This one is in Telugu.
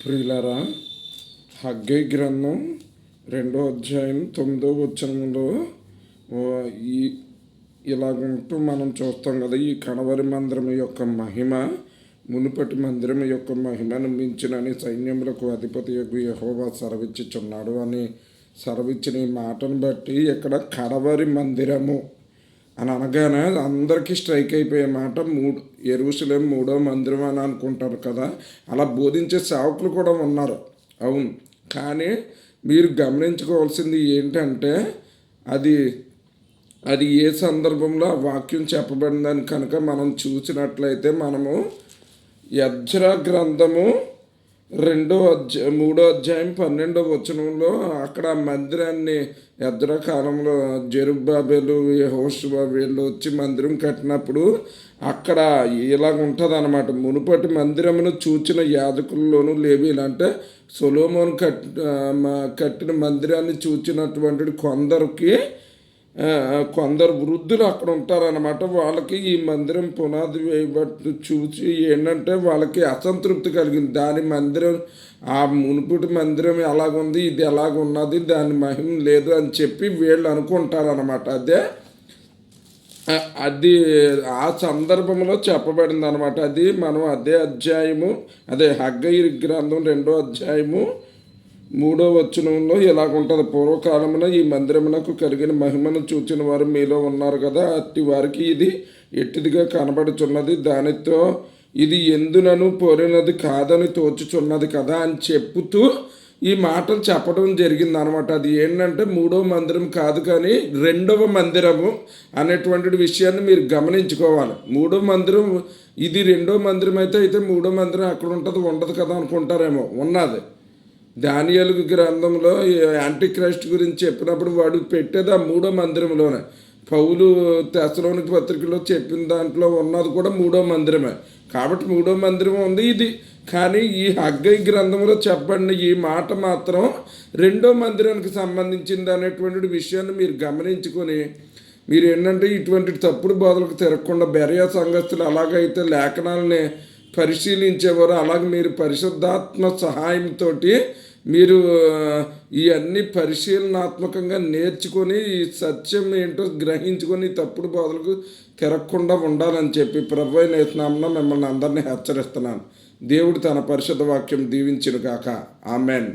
ప్రియులారా, హగ్గై గ్రంథం 2వ అధ్యాయం 9వ వచనంలో ఈ ఇలాగుంటూ మనం చూస్తాం కదా. ఈ కణవరి మందిరం యొక్క మహిమ మునుపటి మందిరం యొక్క మహిమను మించినని సైన్యములకు అధిపతి యెహోవా సెలవిచ్చుచున్నాడు అని సెలవిచ్చిన ఈ మాటను బట్టి ఇక్కడ కడవరి మందిరము అని అనగానే అందరికీ స్ట్రైక్ అయిపోయే మాట యెరూషలేము 3వ మందిరం అని అనుకుంటారు కదా. అలా బోధించే సేవకులు కూడా ఉన్నారు, అవును. కానీ మీరు గమనించుకోవాల్సింది ఏంటంటే అది ఏ సందర్భంలో ఆ వాక్యం చెప్పబడిందని కనుక మనం చూసినట్లయితే మనము ఎజ్రా గ్రంథము 3వ అధ్యాయం 12వ వచనంలో అక్కడ మందిరాన్ని ఎజ్రా కాలంలో జెరుబ్బాబెలు యెహోషువ వీళ్ళు వచ్చి మందిరం కట్టినప్పుడు అక్కడ ఇలాగ ఉంటుంది అన్నమాట. మునుపటి మందిరమును చూచిన యాజకుల్లోనూ లేవీలు అంటే సొలొమోను కట్టిన మందిరాన్ని చూచినటువంటి కొందరు వృద్ధులు అక్కడ ఉంటారన్నమాట. వాళ్ళకి ఈ మందిరం పునాది వేయబట్టి చూసి ఏంటంటే వాళ్ళకి అసంతృప్తి కలిగింది. దాని మందిరం ఆ మునుపటి మందిరం ఎలాగుంది, ఇది ఎలాగున్నది, దాని మహిమ లేదు అని చెప్పి వీళ్ళు అనుకుంటారన్నమాట. అది ఆ సందర్భంలో చెప్పబడింది అనమాట. అది మనం హగ్గయి గ్రంథం 2వ అధ్యాయము 3వ వచనంలో ఇలాగుంటుంది. పూర్వకాలమున ఈ మందిరమునకు కలిగిన మహిమను చూచిన వారు మీలో ఉన్నారు కదా, అట్టి వారికి ఇది ఎట్టిదిగా కనబడుచున్నది, దానితో ఇది ఎందునను పోరినది కాదని తోచుచున్నది కదా అని చెప్పుతూ ఈ మాటలు చెప్పడం జరిగింది అనమాట. అది ఏంటంటే 3వ మందిరం కాదు కానీ 2వ మందిరము అనేటువంటి విషయాన్ని మీరు గమనించుకోవాలి. 3వ మందిరం ఇది 2వ మందిరం అయితే 3వ మందిరం అక్కడ ఉండదు కదా అనుకుంటారేమో, ఉన్నది. దానియేలు గ్రంథంలో యాంటిక్రైస్ట్ గురించి చెప్పినప్పుడు వాడు పెట్టేది ఆ 3వ మందిరంలోనే. పౌలు తెస్సలోనిక పత్రికలో చెప్పిన దాంట్లో ఉన్నది కూడా 3వ మందిరమే. కాబట్టి 3వ మందిరం ఉంది ఇది. కానీ ఈ హగ్గయి గ్రంథంలో చెప్పండి ఈ మాట మాత్రం 2వ మందిరానికి సంబంధించింది అనేటువంటి విషయాన్ని మీరు గమనించుకొని మీరు ఏంటంటే ఇటువంటి తప్పుడు బోధలకు తిరగకుండా బెరయా సంఘస్థులు అలాగైతే లేఖనాలని పరిశీలించేవారు, అలాగే మీరు పరిశుద్ధాత్మ సహాయంతో మీరు ఇవన్నీ పరిశీలనాత్మకంగా నేర్చుకొని ఈ సత్యం ఏంటో గ్రహించుకొని తప్పుడు బోధలకు తిరగకుండా ఉండాలని చెప్పి ప్రభువైన యేసు నామమున మిమ్మల్ని అందరినీ హెచ్చరిస్తున్నాను. దేవుడు తన పరిశుద్ధ వాక్యం దీవించును గాక. ఆమెన్.